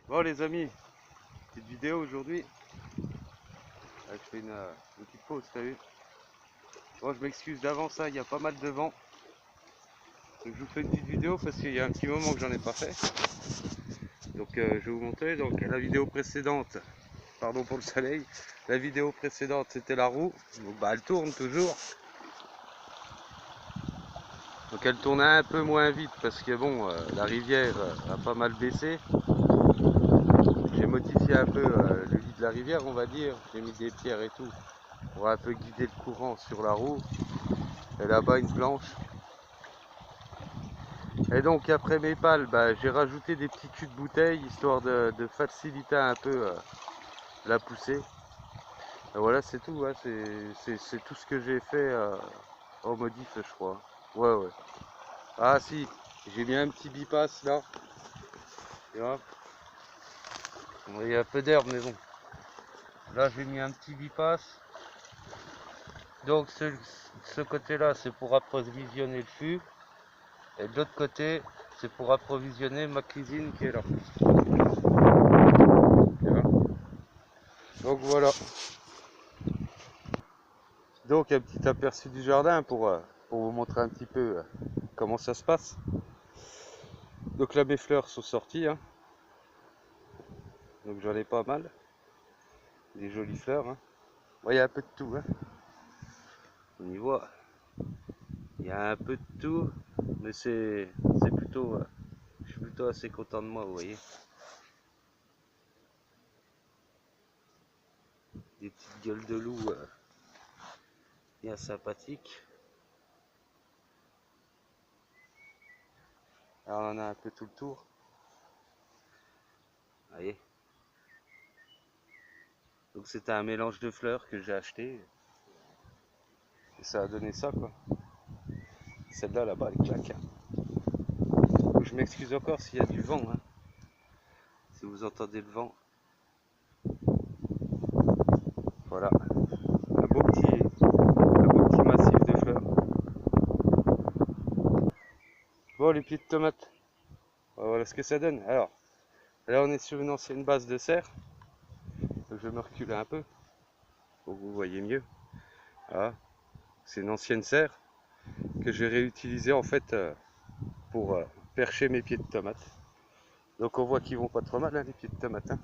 Bon les amis, petite vidéo aujourd'hui. Je fais une petite pause, t'as vu. Bon, je m'excuse d'avance, il y a pas mal de vent. Donc je vous fais une petite vidéo parce qu'il y a un petit moment que j'en ai pas fait. Donc je vais vous montrer. Donc la vidéo précédente, pardon pour le soleil, la vidéo précédente c'était la roue. Donc elle tourne toujours. Donc elle tourne un peu moins vite parce que bon, la rivière a pas mal baissé. J'ai modifié un peu le lit de la rivière, on va dire. J'ai mis des pierres et tout pour un peu guider le courant sur la roue. Et là-bas une planche. Et donc après mes pales, j'ai rajouté des petits culs de bouteille histoire de faciliter un peu la poussée. Et voilà, c'est tout, hein. C'est tout ce que j'ai fait en modif, je crois. Ouais, ouais. Ah si, j'ai mis un petit bypass là. Tu vois, bon, il y a un peu d'herbe, mais bon. Là, j'ai mis un petit bypass. Donc ce côté-là, c'est pour approvisionner le fût. Et de l'autre côté, c'est pour approvisionner ma cuisine qui est là. Donc voilà. Donc un petit aperçu du jardin pour vous montrer un petit peu comment ça se passe. Donc là mes fleurs sont sorties, hein. Donc j'en ai pas mal. Des jolies fleurs, hein. Bon, il y a un peu de tout, hein. On y voit. Il y a un peu de tout. Mais c'est plutôt. Je suis plutôt assez content de moi, vous voyez. Des petites gueules de loup bien sympathiques. Alors on en a un peu tout le tour. Vous voyez. Donc c'était un mélange de fleurs que j'ai acheté. Et ça a donné ça, quoi. Celle-là, là-bas, elle claque, hein. Je m'excuse encore s'il y a du vent, hein. Si vous entendez le vent. Voilà. Un beau petit massif de fleurs. Bon, les pieds de tomates. Voilà ce que ça donne. Alors, là on est sur une ancienne base de serre. Donc, je vais me reculer un peu pour que vous voyez mieux. Voilà. C'est une ancienne serre que j'ai réutilisée en fait pour percher mes pieds de tomates. Donc on voit qu'ils vont pas trop mal, hein, les pieds de tomates, hein.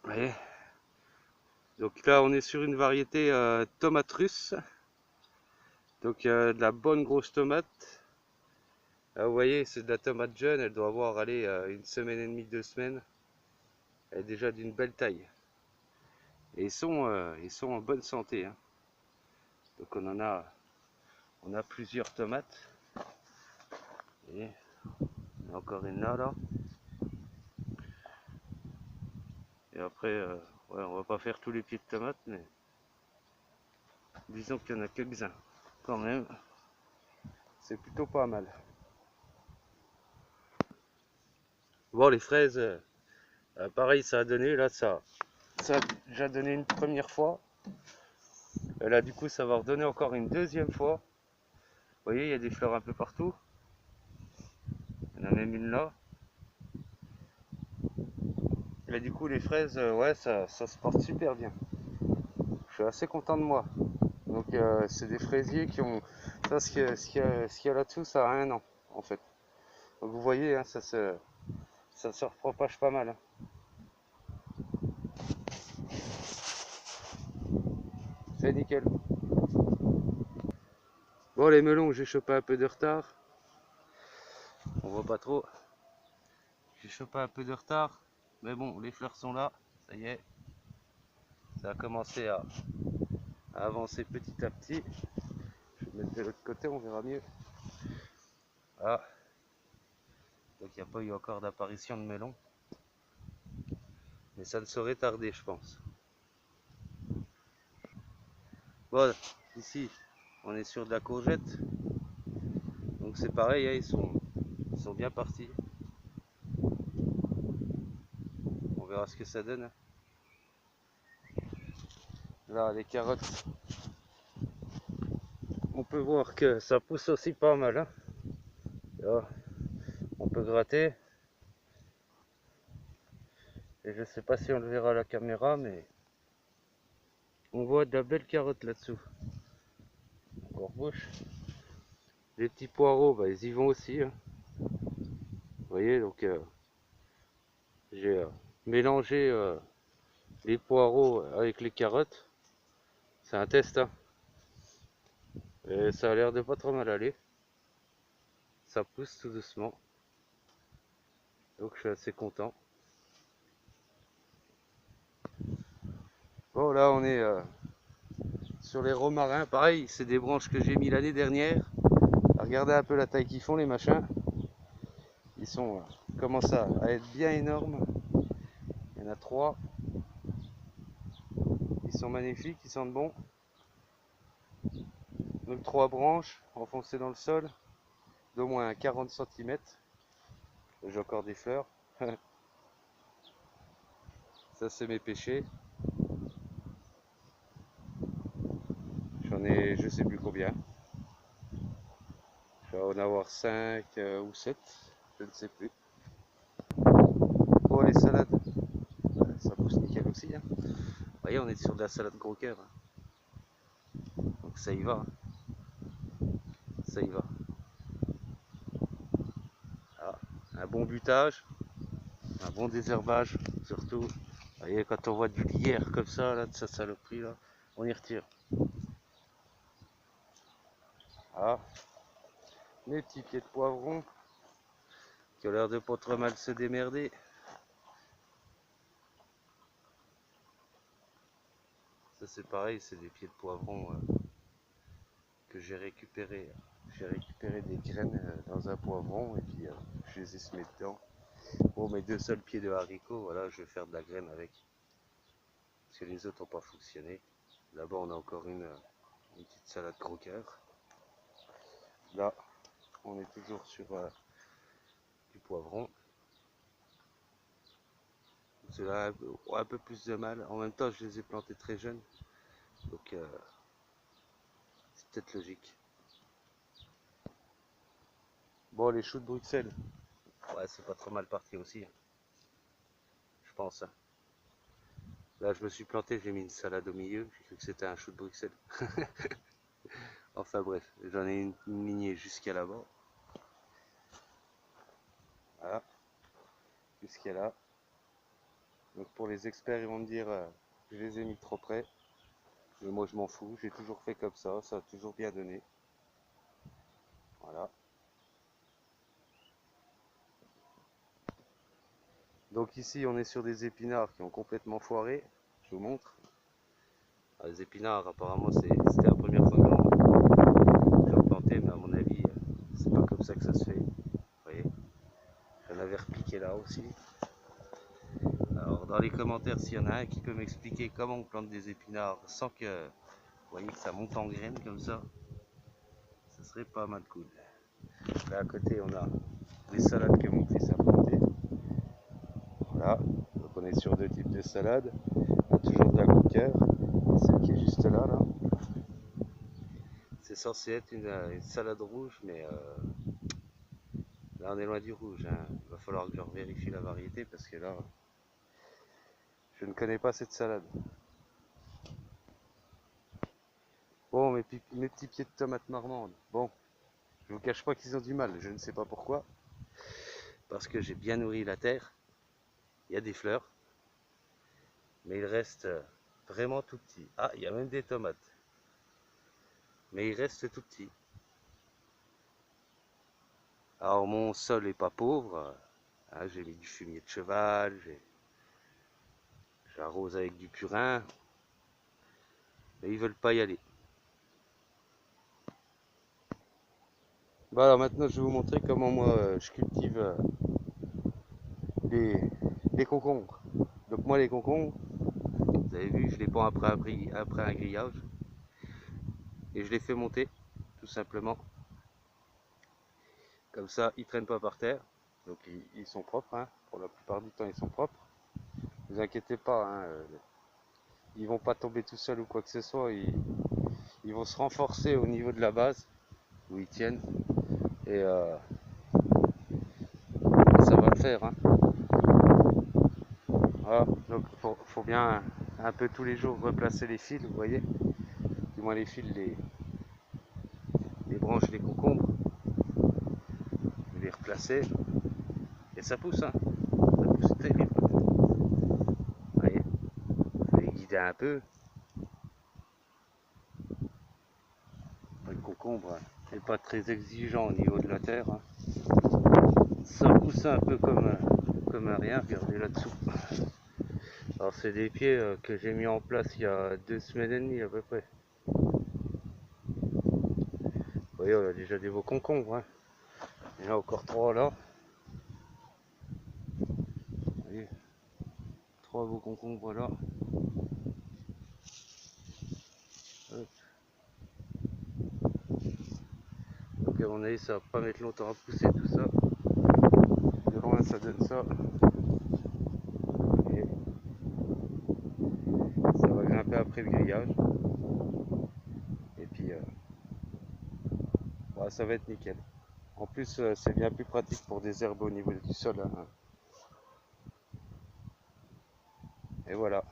Vous voyez. Donc là on est sur une variété tomate russe. Donc de la bonne grosse tomate. Là, vous voyez, c'est de la tomate jeune, elle doit avoir allé une semaine et demie, 2 semaines. Elle est déjà d'une belle taille. Et ils sont en bonne santé, hein. Donc on a plusieurs tomates. Et il y a encore une là. Et après, ouais, on va pas faire tous les pieds de tomates, mais disons qu'il y en a quelques-uns. Quand même, c'est plutôt pas mal. Bon, les fraises, pareil, ça a donné, là, ça a déjà donné une première fois. Et là, du coup, ça va redonner encore une deuxième fois. Vous voyez, il y a des fleurs un peu partout. Il y en a même une là. Et du coup, les fraises, ouais, ça se porte super bien. Je suis assez content de moi. Donc, c'est des fraisiers qui ont. Ça, ce qu'il y a là-dessous, ça a 1 an, en fait. Donc, vous voyez, hein, ça se repropage pas mal, hein. C'est nickel. Bon, les melons, j'ai chopé un peu de retard. On voit pas trop. J'ai chopé un peu de retard. Mais bon, les fleurs sont là. Ça y est. Ça a commencé à avancer petit à petit. Je vais mettre de l'autre côté, on verra mieux. Ah. Donc il n'y a pas eu encore d'apparition de melons. Mais ça ne saurait tarder, je pense. Bon, ici, on est sur de la courgette. Donc c'est pareil, hein, ils sont bien partis. On verra ce que ça donne. Là, les carottes, on peut voir que ça pousse aussi pas mal, hein. Là, on peut gratter. Et je sais pas si on le verra à la caméra, mais on voit de la belle carotte là-dessous. Encore bouche. Les petits poireaux, bah, ils y vont aussi, hein. Vous voyez, donc j'ai mélangé les poireaux avec les carottes. C'est un test, hein. Et ça a l'air de pas trop mal aller. Ça pousse tout doucement. Donc je suis assez content. Bon, là on est sur les romarins. Pareil, c'est des branches que j'ai mis l'année dernière. Regardez un peu la taille qu'ils font, les machins. Ils sont commencent à être bien énormes. Il y en a 3. Ils sont magnifiques, ils sentent bon. Donc 3 branches enfoncées dans le sol d'au moins 40 cm. J'ai encore des fleurs. Ça c'est mes pêchés. J'en ai je sais plus combien. Je vais en avoir 5 ou 7. Je ne sais plus. Bon, les salades, ça pousse nickel aussi, hein. Vous voyez, on est sur de la salade gros cœur, hein. Donc ça y va, hein. Ça y va. Ah, un bon butage, un bon désherbage surtout. Vous voyez, quand on voit du lierre comme ça, là, de sa saloperie, là, on y retire. Ah, mes petits pieds de poivron qui ont l'air de pas trop mal se démerder. Ça c'est pareil, c'est des pieds de poivron que j'ai récupéré. J'ai récupéré des graines dans un poivron et puis je les ai semées dedans. Bon, mes 2 seuls pieds de haricots, voilà, je vais faire de la graine avec. Parce que les autres n'ont pas fonctionné. Là-bas, on a encore une petite salade gros cœur. Là, on est toujours sur du poivron. Cela a un peu plus de mal. En même temps, je les ai plantés très jeunes. Donc, c'est peut-être logique. Bon, les choux de Bruxelles. Ouais, c'est pas trop mal parti aussi, hein. Je pense, hein. Là, je me suis planté, j'ai mis une salade au milieu. J'ai cru que c'était un chou de Bruxelles. Enfin bref, j'en ai une lignée jusqu'à là-bas. Voilà, jusqu'à là. Donc pour les experts, ils vont me dire je les ai mis trop près. Mais moi je m'en fous, j'ai toujours fait comme ça a toujours bien donné. Voilà. Donc ici on est sur des épinards qui ont complètement foiré. Je vous montre. Ah, les épinards apparemment c'était la première fois que j'en plantais, mais à mon avis c'est pas comme ça que ça se fait. Vous voyez. J'en avais repiqué là aussi. Alors dans les commentaires s'il y en a un qui peut m'expliquer comment on plante des épinards sans que vous voyez que ça monte en graines comme ça serait pas mal cool. Là à côté on a les salades que mon fils a plantées. Voilà, donc on est sur 2 types de salades. On a toujours de la gros cœur, celle qui est juste là, là. C'est censé être une salade rouge, mais là on est loin du rouge, hein. Il va falloir que je vérifie la variété parce que là je ne connais pas cette salade. Bon, mes petits pieds de tomates marmandes. Bon, je vous cache pas qu'ils ont du mal, je ne sais pas pourquoi. Parce que j'ai bien nourri la terre. Il y a des fleurs. Mais il reste vraiment tout petit. Ah, il y a même des tomates. Mais il reste tout petit. Alors mon sol est pas pauvre. Hein, j'ai mis du fumier de cheval. J'arrose avec du purin. Mais ils veulent pas y aller. Bon alors maintenant je vais vous montrer comment moi je cultive les concombres. Donc moi les concombres, vous avez vu, je les pends après un grillage. Et je les fais monter, tout simplement. Comme ça, ils traînent pas par terre. Donc ils sont propres, hein. Pour la plupart du temps ils sont propres. Ne vous inquiétez pas, hein. Ils vont pas tomber tout seuls ou quoi que ce soit. Ils vont se renforcer au niveau de la base où ils tiennent. Et ça va le faire, hein. Voilà, donc faut bien un peu tous les jours replacer les fils, vous voyez. Du moins les fils, les branches des concombres. Les replacer. Et ça pousse, hein. Ça pousse terrible. Vous voyez. Faut les guider un peu. Le concombre n'est pas très exigeant au niveau de la terre, hein. Ça pousse un peu comme un rien, regardez là-dessous. Alors c'est des pieds que j'ai mis en place il y a 2 semaines et demie à peu près. Vous voyez, on a déjà des beaux concombres, hein. Il y en a encore 3 là. Vous voyez, 3 beaux concombres là. Hop. Donc à mon avis ça va pas mettre longtemps à pousser tout ça. De loin ça donne ça. Et ça va grimper après le grillage. Et puis bah, ça va être nickel. En plus c'est bien plus pratique pour des herbes au niveau du sol, hein. Et voilà.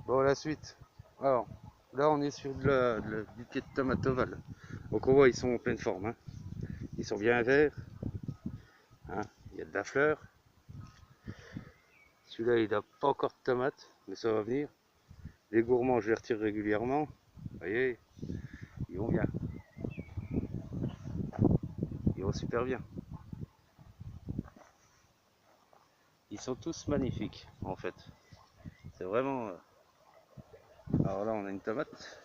Bon, la suite. Alors, là, on est sur du pied de tomate ovale. Donc, on voit, ils sont en pleine forme, hein. Ils sont bien verts, hein. Il y a de la fleur. Celui-là, il n'a pas encore de tomates, mais ça va venir. Les gourmands, je les retire régulièrement. Vous voyez, ils vont bien. Ils vont super bien. Ils sont tous magnifiques, en fait. C'est vraiment... Alors là, on a une tomate.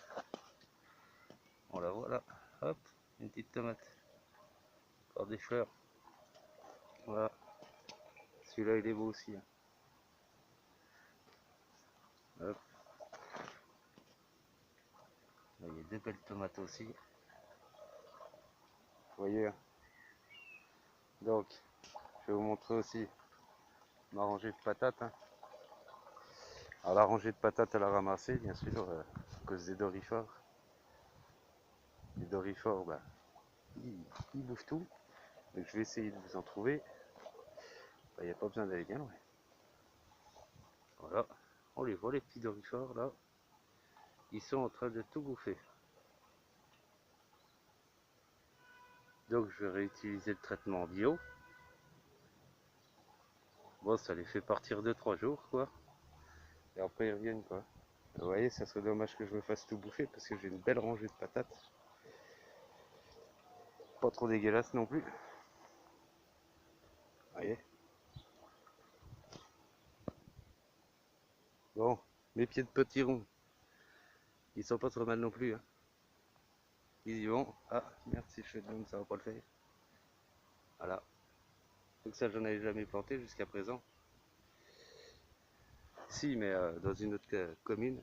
On la voit là. Hop, une petite tomate. Encore des fleurs. Voilà. Celui-là, il est beau aussi, hein. Hop. Là, il y a 2 belles tomates aussi. Vous voyez. Donc, je vais vous montrer aussi ma rangée de patates, hein. Alors, la rangée de patates, elle a ramassé, bien sûr, à cause des dorifores. Les dorifores, bah, ils bouffent tout. Donc, je vais essayer de vous en trouver. Bah, il n'y a pas besoin d'aller bien loin. Voilà. On les voit, les petits dorifores, là. Ils sont en train de tout bouffer. Donc, je vais réutiliser le traitement bio. Bon, ça les fait partir de 3 jours, quoi. Et après, ils reviennent, quoi. Vous voyez, ça serait dommage que je me fasse tout bouffer parce que j'ai une belle rangée de patates. Pas trop dégueulasse non plus. Vous voyez. Bon, mes pieds de potiron, ils sont pas trop mal non plus, hein. Ils y vont. Ah, merde, si je fais de même, ça va pas le faire. Voilà. Donc ça, j'en avais jamais planté jusqu'à présent. Si, mais dans une autre commune.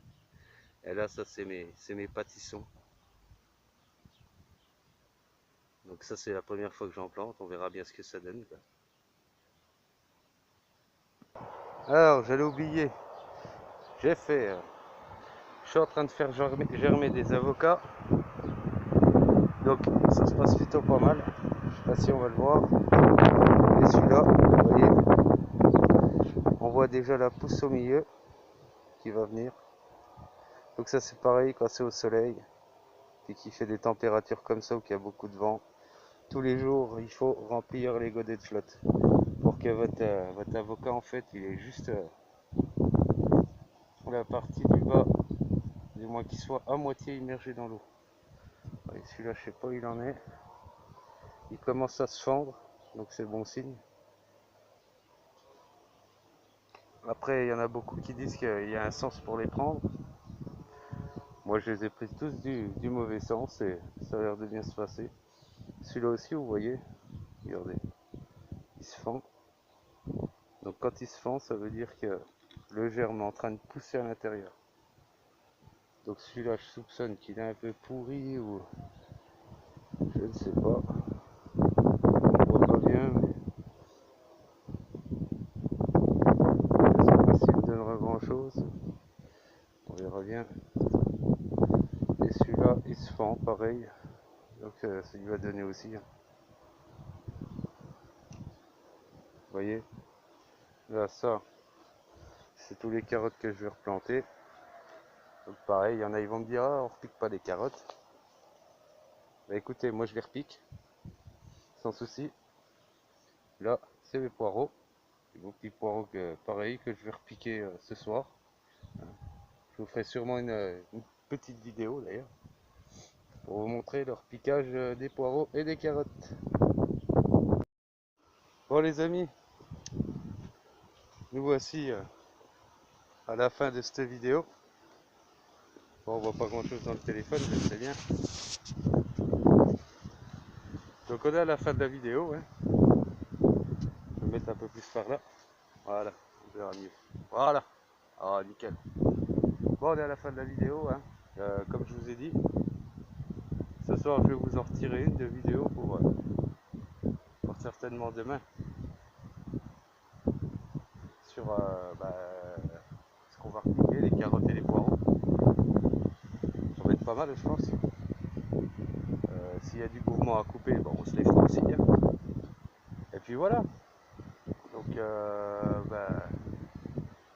Et là, ça, c'est mes pâtissons. Donc ça, c'est la première fois que j'en plante. On verra bien ce que ça donne, quoi. Alors, j'allais oublier. J'ai fait... je suis en train de faire germer des avocats. Donc, ça se passe plutôt pas mal. Je sais pas si on va le voir. Et celui-là, vous voyez, on voit déjà la pousse au milieu qui va venir. Donc ça, c'est pareil quand c'est au soleil et qu'il fait des températures comme ça ou qu'il y a beaucoup de vent. Tous les jours, il faut remplir les godets de flotte pour que votre avocat, en fait, il est juste la partie du bas, du moins qu'il soit à moitié immergé dans l'eau. Celui-là, je sais pas où il en est. Il commence à se fendre, donc c'est bon signe. Après, il y en a beaucoup qui disent qu'il y a un sens pour les prendre. Moi, je les ai pris tous du mauvais sens et ça a l'air de bien se passer. Celui-là aussi, vous voyez, regardez, il se fend. Donc quand il se fend, ça veut dire que le germe est en train de pousser à l'intérieur. Donc celui-là, je soupçonne qu'il est un peu pourri ou je ne sais pas. On voit pas bien, mais je sais pas s'il me donnera grand chose. On verra bien. Et celui-là, il se fend pareil. Donc ça lui va donner aussi, hein. Vous voyez, là ça, c'est tous les carottes que je vais replanter. Donc pareil, il y en a, ils vont me dire, ah, on repique pas les carottes. Bah écoutez, moi je les repique, sans souci. Là, c'est mes poireaux. Les beaux petits poireaux que, pareil, que je vais repiquer ce soir. Je vous ferai sûrement une petite vidéo d'ailleurs, pour vous montrer le repiquage des poireaux et des carottes. Bon les amis, nous voici à la fin de cette vidéo. Bon, on voit pas grand chose dans le téléphone, je le sais bien. Donc on est à la fin de la vidéo. Hein. Je vais mettre un peu plus par là. Voilà, on verra mieux. Voilà. Ah, nickel. Bon, on est à la fin de la vidéo. Hein. Comme je vous ai dit, ce soir je vais vous en retirer une de vidéo pour certainement demain. Sur ce qu'on va repiquer, les carottes et les poireaux. Ça va être pas mal, je pense. S'il y a du gourmand à couper, bon, on se les fera aussi. Hein. Et puis voilà. Donc,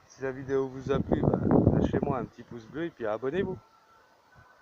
si la vidéo vous a plu, lâchez-moi un petit pouce bleu et puis abonnez-vous.